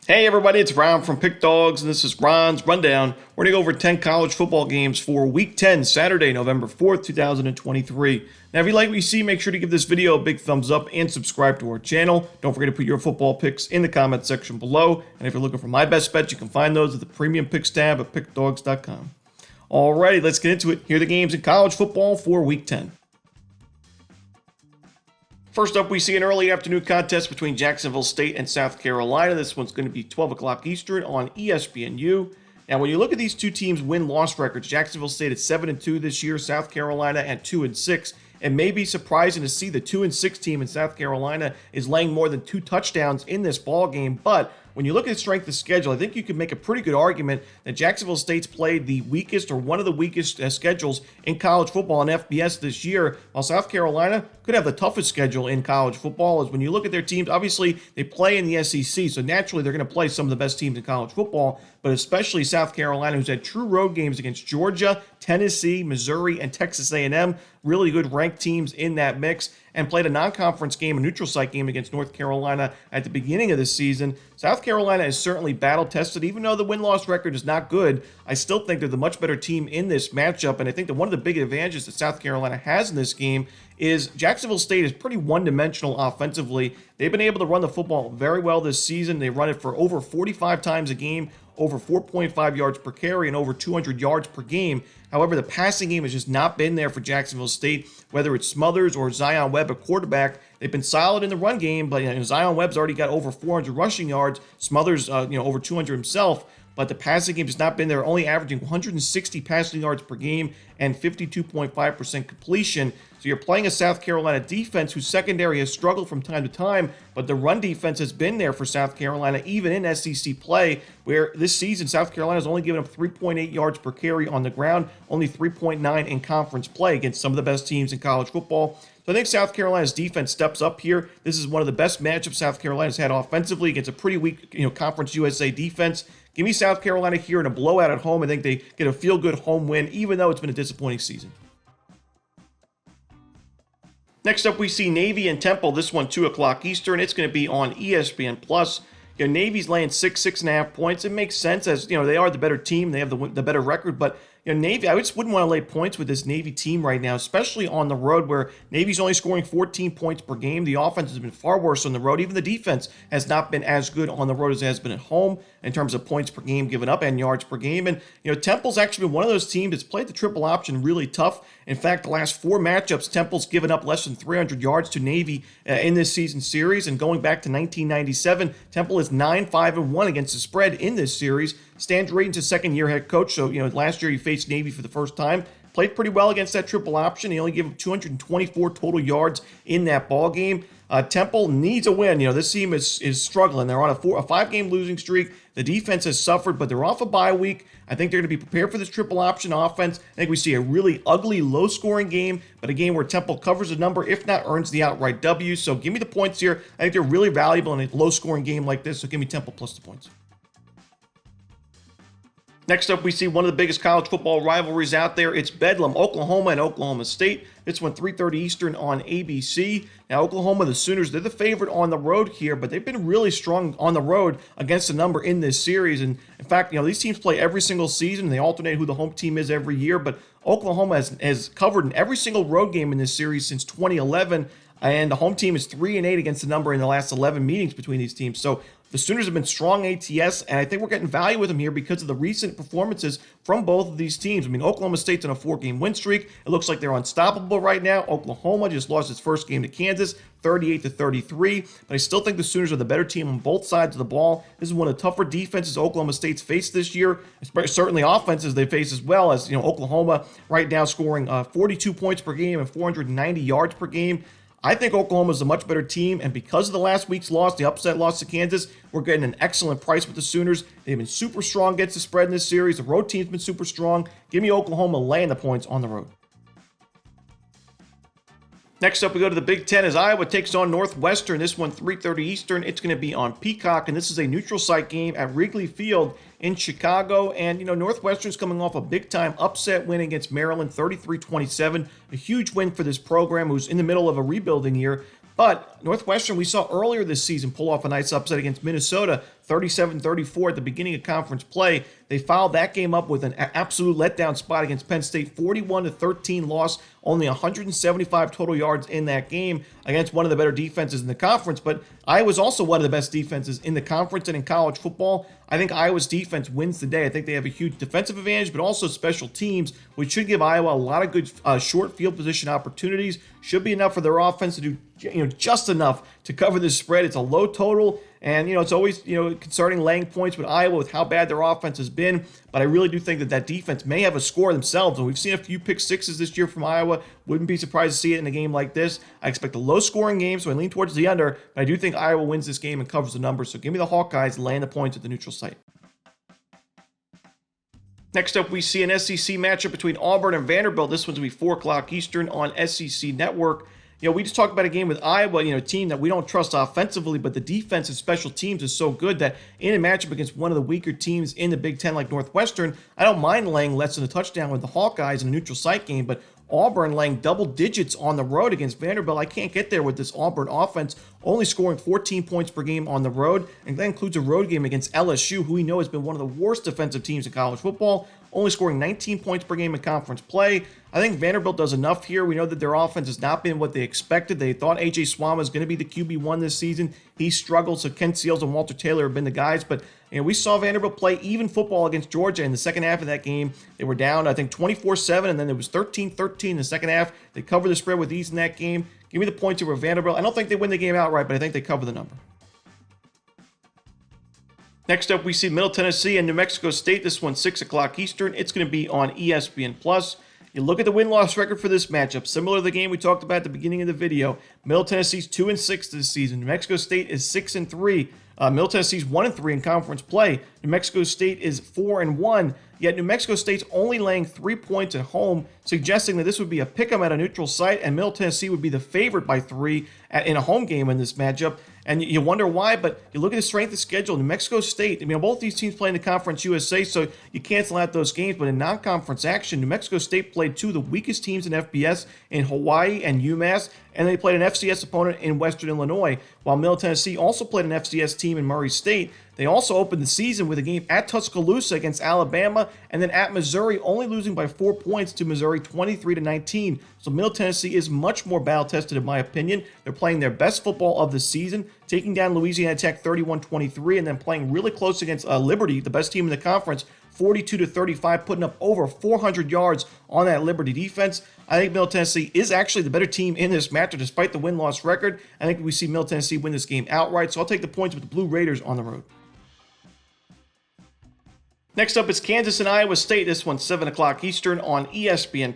Hey everybody, it's Ron from Pick Dawgz, and this is Ron's Rundown. We're going to go over 10 college football games for Week 10, Saturday, November 4th, 2023. Now, if you like what you see, make sure to give this video a big thumbs up and subscribe to our channel. Don't forget to put your football picks in the comment section below. And if you're looking for my best bets, you can find those at the Premium Picks tab at pickdawgz.com. Alrighty, let's get into it. Here are the games in college football for Week 10. First up, we see an early afternoon contest between Jacksonville State and South Carolina. This one's going to be 12 o'clock Eastern on ESPNU. Now, when you look at these two teams' win-loss records, Jacksonville State at 7-2 this year, South Carolina at 2-6. It may be surprising to see the 2-6 team in South Carolina is laying more than 2 touchdowns in this ball game, but when you look at the strength of schedule, I think you could make a pretty good argument that Jacksonville State's played the weakest or one of the weakest schedules in college football in FBS this year, while South Carolina could have the toughest schedule in college football. As when you look at their teams, obviously they play in the SEC, so naturally they're going to play some of the best teams in college football, but especially South Carolina, who's had true road games against Georgia, Tennessee, Missouri, and Texas A&M, really good ranked teams in that mix, and played a non-conference game, a neutral site game against North Carolina at the beginning of the season. South Carolina is certainly battle-tested. Even though the win-loss record is not good, I still think they're the much better team in this matchup, and I think that one of the big advantages that South Carolina has in this game is Jacksonville State is pretty one-dimensional offensively. They've been able to run the football very well this season. They run it for over 45 times a game, over 4.5 yards per carry, and over 200 yards per game. However, the passing game has just not been there for Jacksonville State, whether it's Smothers or Zion Webb at quarterback. They've been solid in the run game, but Zion Webb's already got over 400 rushing yards. Smothers, over 200 himself. But the passing game has not been there, only averaging 160 passing yards per game and 52.5% completion. So you're playing a South Carolina defense whose secondary has struggled from time to time, but the run defense has been there for South Carolina, even in SEC play, where this season South Carolina has only given up 3.8 yards per carry on the ground, only 3.9 in conference play against some of the best teams in college football. So I think South Carolina's defense steps up here. This is one of the best matchups South Carolina's had offensively against a pretty weak, Conference USA defense. Give me South Carolina here in a blowout at home. I think they get a feel-good home win, even though it's been a disappointing season. Next up, we see Navy and Temple. This one, 2 o'clock Eastern. It's going to be on ESPN+. Navy's laying 6.5 points. It makes sense as, they are the better team. They have the better record, but Navy, I just wouldn't want to lay points with this Navy team right now, especially on the road where Navy's only scoring 14 points per game. The offense has been far worse on the road. Even the defense has not been as good on the road as it has been at home in terms of points per game given up and yards per game. And, Temple's actually been one of those teams that's played the triple option really tough. In fact, the last 4 matchups, Temple's given up less than 300 yards to Navy in this season series. And going back to 1997, Temple is 9-5-1 against the spread in this series. Stan Drayton's his second-year head coach, so last year he faced Navy for the first time. Played pretty well against that triple option. He only gave up 224 total yards in that ball game. Temple needs a win. This team is struggling. They're on a 5-game losing streak. The defense has suffered, but they're off a bye week. I think they're going to be prepared for this triple option offense. I think we see a really ugly, low-scoring game, but a game where Temple covers a number, if not earns the outright W. So give me the points here. I think they're really valuable in a low-scoring game like this, so give me Temple plus the points. Next up, we see one of the biggest college football rivalries out there. It's Bedlam, Oklahoma and Oklahoma State. This one, 3:30 Eastern on ABC. Now, Oklahoma, the Sooners, they're the favorite on the road here, but they've been really strong on the road against the number in this series. And in fact, these teams play every single season. They alternate who the home team is every year, but Oklahoma has covered in every single road game in this series since 2011. And the home team is 3-8 against the number in the last 11 meetings between these teams. So the Sooners have been strong ATS, and I think we're getting value with them here because of the recent performances from both of these teams. Oklahoma State's on a 4-game win streak. It looks like they're unstoppable right now. Oklahoma just lost its first game to Kansas, 38-33. But I still think the Sooners are the better team on both sides of the ball. This is one of the tougher defenses Oklahoma State's faced this year. Certainly offenses they face as well, as Oklahoma right now scoring 42 points per game and 490 yards per game. I think Oklahoma is a much better team, and because of the last week's loss, the upset loss to Kansas, we're getting an excellent price with the Sooners. They've been super strong against the spread in this series. The road team's been super strong. Give me Oklahoma laying the points on the road. Next up, we go to the Big Ten as Iowa takes on Northwestern. This one, 3:30 Eastern. It's going to be on Peacock, and this is a neutral site game at Wrigley Field in Chicago. And, Northwestern's coming off a big-time upset win against Maryland, 33-27. A huge win for this program, who's in the middle of a rebuilding year. But Northwestern, we saw earlier this season, pull off a nice upset against Minnesota, 37-34 at the beginning of conference play. They followed that game up with an absolute letdown spot against Penn State, 41-13 loss, only 175 total yards in that game against one of the better defenses in the conference. But Iowa's also one of the best defenses in the conference and in college football. I think Iowa's defense wins today. I think they have a huge defensive advantage, but also special teams, which should give Iowa a lot of good short field position opportunities. Should be enough for their offense to do just enough to cover this spread. It's a low total, and it's always concerning laying points with Iowa with how bad their offense has been. But I really do think that defense may have a score themselves, and we've seen a few pick sixes this year from Iowa. Wouldn't be surprised to see it in a game like this. I expect a low scoring game, so I lean towards the under, but I do think Iowa wins this game and covers the number. So give me the Hawkeyes laying the points at the neutral site. Next up, we see an SEC matchup between Auburn and Vanderbilt. This one's going to be 4 o'clock Eastern on SEC Network. We just talked about a game with Iowa, a team that we don't trust offensively, but the defense and special teams is so good that in a matchup against one of the weaker teams in the Big Ten like Northwestern, I don't mind laying less than a touchdown with the Hawkeyes in a neutral site game, but Auburn laying double digits on the road against Vanderbilt, I can't get there with this Auburn offense, only scoring 14 points per game on the road, and that includes a road game against LSU, who we know has been one of the worst defensive teams in college football, only scoring 19 points per game in conference play. I think Vanderbilt does enough here. We know that their offense has not been what they expected. They thought A.J. Swam was going to be the QB1 this season. He struggled, so Ken Seals and Walter Taylor have been the guys, but we saw Vanderbilt play even football against Georgia in the second half of that game. They were down, I think, 24-7, and then it was 13-13 in the second half. They covered the spread with ease in that game. Give me the points over Vanderbilt. I don't think they win the game outright, but I think they cover the number. Next up, we see Middle Tennessee and New Mexico State. This one's 6 o'clock Eastern. It's going to be on ESPN+. You look at the win-loss record for this matchup, similar to the game we talked about at the beginning of the video. Middle Tennessee's 2-6 this season. New Mexico State is 6-3. Middle Tennessee's 1-3 in conference play. New Mexico State is 4-1. Yet New Mexico State's only laying 3 points at home, suggesting that this would be a pick 'em at a neutral site, and Middle Tennessee would be the favorite by 3 in a home game in this matchup. And you wonder why, but you look at the strength of schedule. New Mexico State, both these teams play in the Conference USA, so you cancel out those games. But in non-conference action, New Mexico State played 2 of the weakest teams in FBS in Hawaii and UMass, and they played an FCS opponent in Western Illinois, while Middle Tennessee also played an FCS team in Murray State. They also opened the season with a game at Tuscaloosa against Alabama, and then at Missouri, only losing by 4 points to Missouri, 23-19. So Middle Tennessee is much more battle-tested, in my opinion. They're playing their best football of the season, taking down Louisiana Tech 31-23, and then playing really close against Liberty, the best team in the conference, 42-35, putting up over 400 yards on that Liberty defense. I think Middle Tennessee is actually the better team in this matchup, despite the win-loss record. I think we see Middle Tennessee win this game outright, so I'll take the points with the Blue Raiders on the road. Next up is Kansas and Iowa State. This one's 7 o'clock Eastern on ESPN+.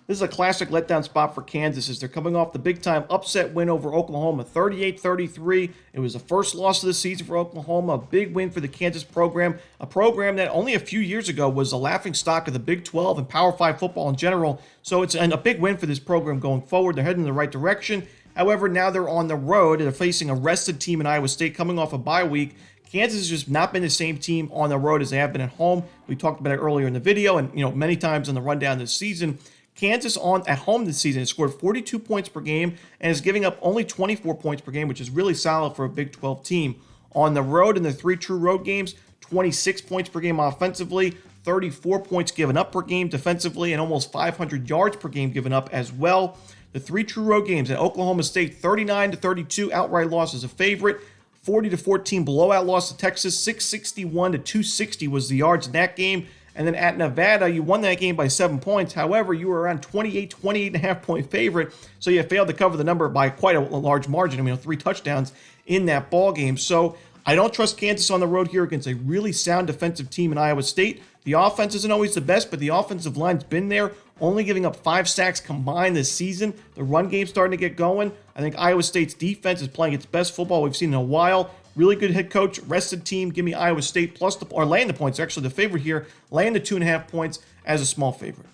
This is a classic letdown spot for Kansas as they're coming off the big-time upset win over Oklahoma, 38-33. It was the first loss of the season for Oklahoma, a big win for the Kansas program, a program that only a few years ago was a laughingstock of the Big 12 and Power 5 football in general. So it's a big win for this program going forward. They're heading in the right direction. However, now they're on the road and they're facing a rested team in Iowa State coming off a bye week. Kansas has just not been the same team on the road as they have been at home. We talked about it earlier in the video and many times in the rundown this season. Kansas at home this season has scored 42 points per game and is giving up only 24 points per game, which is really solid for a Big 12 team. On the road in the 3 true road games, 26 points per game offensively, 34 points given up per game defensively, and almost 500 yards per game given up as well. The 3 true road games at Oklahoma State, 39-32 outright loss as a favorite. 40-14 blowout loss to Texas, 661-260 was the yards in that game. And then at Nevada, you won that game by 7 points. However, you were around 28.5 point favorite, so you failed to cover the number by quite a large margin. 3 touchdowns in that ball game. So I don't trust Kansas on the road here against a really sound defensive team in Iowa State. The offense isn't always the best, but the offensive line's been there, only giving up 5 sacks combined this season. The run game's starting to get going. I think Iowa State's defense is playing its best football we've seen in a while. Really good head coach, rested team. Give me Iowa State or laying the points. Actually, the favorite here, laying the 2.5 points as a small favorite.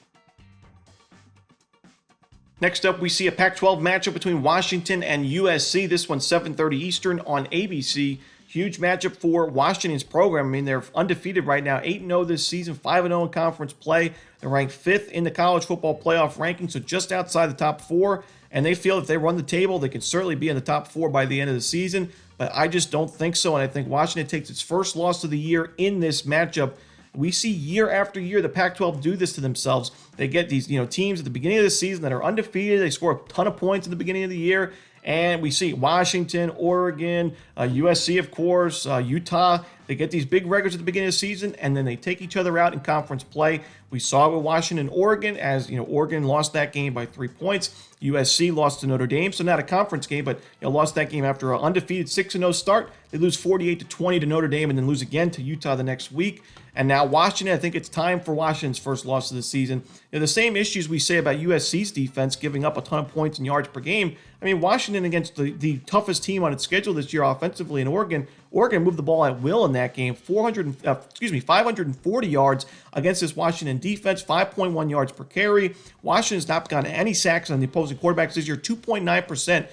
Next up, we see a Pac-12 matchup between Washington and USC. This one's 7:30 Eastern on ABC. Huge matchup for Washington's program. They're undefeated right now, 8-0 this season, 5-0 in conference play. They're ranked 5th in the college football playoff ranking, so just outside the top 4. And they feel if they run the table, they can certainly be in the top 4 by the end of the season. but I just don't think so. And I think Washington takes its first loss of the year in this matchup. We see year after year the Pac-12 do this to themselves. They get these, teams at the beginning of the season that are undefeated. They score a ton of points at the beginning of the year. And we see Washington, Oregon, USC, of course, Utah. They get these big records at the beginning of the season, and then they take each other out in conference play. We saw it with Washington and Oregon, as Oregon lost that game by 3 points. USC lost to Notre Dame, so not a conference game, but lost that game after an undefeated 6-0 start. They lose 48-20 to Notre Dame, and then lose again to Utah the next week. And now Washington, I think it's time for Washington's first loss of the season. The same issues we say about USC's defense, giving up a ton of points and yards per game. I mean, Washington against the toughest team on its schedule this year offensively in Oregon moved the ball at will in that game. 540 yards against this Washington defense, 5.1 yards per carry. Washington's not gotten any sacks on the opposing quarterbacks this year. 2.9%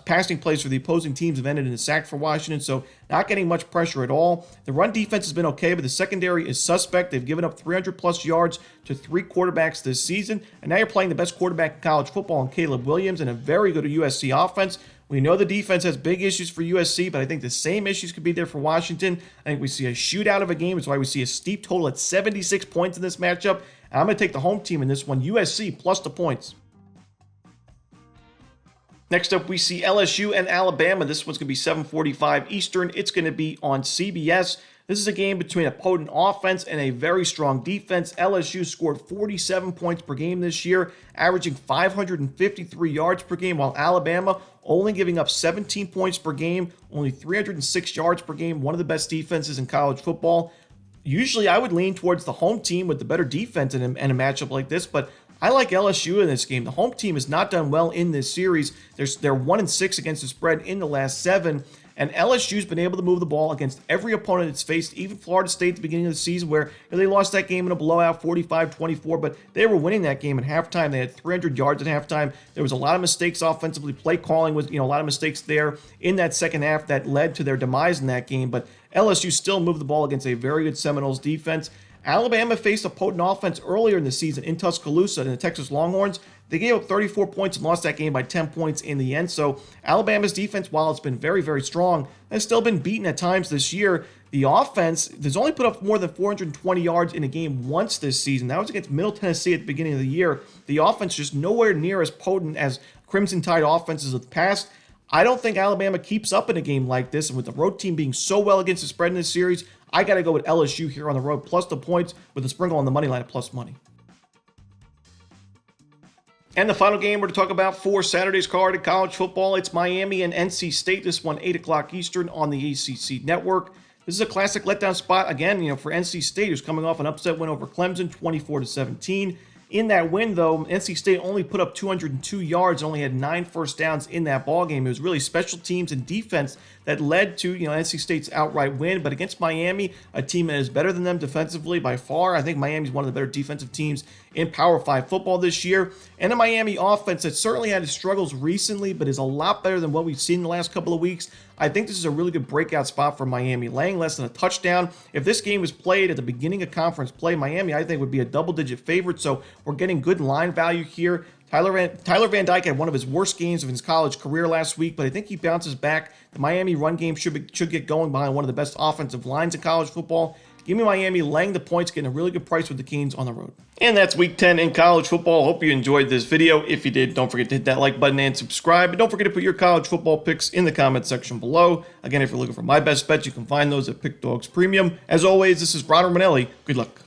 passing plays for the opposing teams have ended in a sack for Washington, so not getting much pressure at all. The run defense has been okay, but the secondary is suspect. They've given up 300-plus yards to 3 quarterbacks this season, and now you're playing the best quarterback in college football in Caleb Williams and a very good USC offense. We know the defense has big issues for USC, but I think the same issues could be there for Washington. I think we see a shootout of a game. That's why we see a steep total at 76 points in this matchup. And I'm going to take the home team in this one, USC, plus the points. Next up, we see LSU and Alabama. This one's going to be 7:45 Eastern. It's going to be on CBS. This is a game between a potent offense and a very strong defense. LSU scored 47 points per game this year, averaging 553 yards per game, while Alabama only giving up 17 points per game, only 306 yards per game, one of the best defenses in college football. Usually, I would lean towards the home team with the better defense in a matchup like this, but I like LSU in this game. The home team has not done well in this series. They're 1-6 against the spread in the last 7. And LSU's been able to move the ball against every opponent it's faced, even Florida State at the beginning of the season, where they lost that game in a blowout, 45-24, but they were winning that game at halftime. They had 300 yards at halftime. There was a lot of mistakes offensively. Play calling was, a lot of mistakes there in that second half that led to their demise in that game. But LSU still moved the ball against a very good Seminoles defense. Alabama faced a potent offense earlier in the season in Tuscaloosa and the Texas Longhorns. They gave up 34 points and lost that game by 10 points in the end. So Alabama's defense, while it's been very, very strong, has still been beaten at times this year. The offense has only put up more than 420 yards in a game once this season. That was against Middle Tennessee at the beginning of the year. The offense just nowhere near as potent as Crimson Tide offenses of the past. I don't think Alabama keeps up in a game like this, and with the road team being so well against the spread in this series, I got to go with LSU here on the road, plus the points with a sprinkle on the money line at plus money. And the final game we're to talk about for Saturday's card in college football, it's Miami and NC State. This one, 8 o'clock Eastern on the ACC Network. This is a classic letdown spot, again, for NC State, who's coming off an upset win over Clemson, 24-17. In that win, though, NC State only put up 202 yards, only had 9 first downs in that ballgame. It was really special teams and defense that led to NC State's outright win. But against Miami, a team that is better than them defensively by far, I think Miami's one of the better defensive teams in Power 5 football this year. And a Miami offense that certainly had its struggles recently, but is a lot better than what we've seen in the last couple of weeks. I think this is a really good breakout spot for Miami, laying less than a touchdown. If this game was played at the beginning of conference play, Miami, I think, would be a double-digit favorite, so we're getting good line value here. Tyler Van Dyke had one of his worst games of his college career last week, but I think he bounces back. The Miami run game should get going behind one of the best offensive lines in college football. Give me Miami laying the points, getting a really good price with the Canes on the road. And that's Week 10 in college football. Hope you enjoyed this video. If you did, don't forget to hit that like button and subscribe. And don't forget to put your college football picks in the comment section below. Again, if you're looking for my best bets, you can find those at Pick Dawgz Premium. As always, this is Romanelli. Good luck.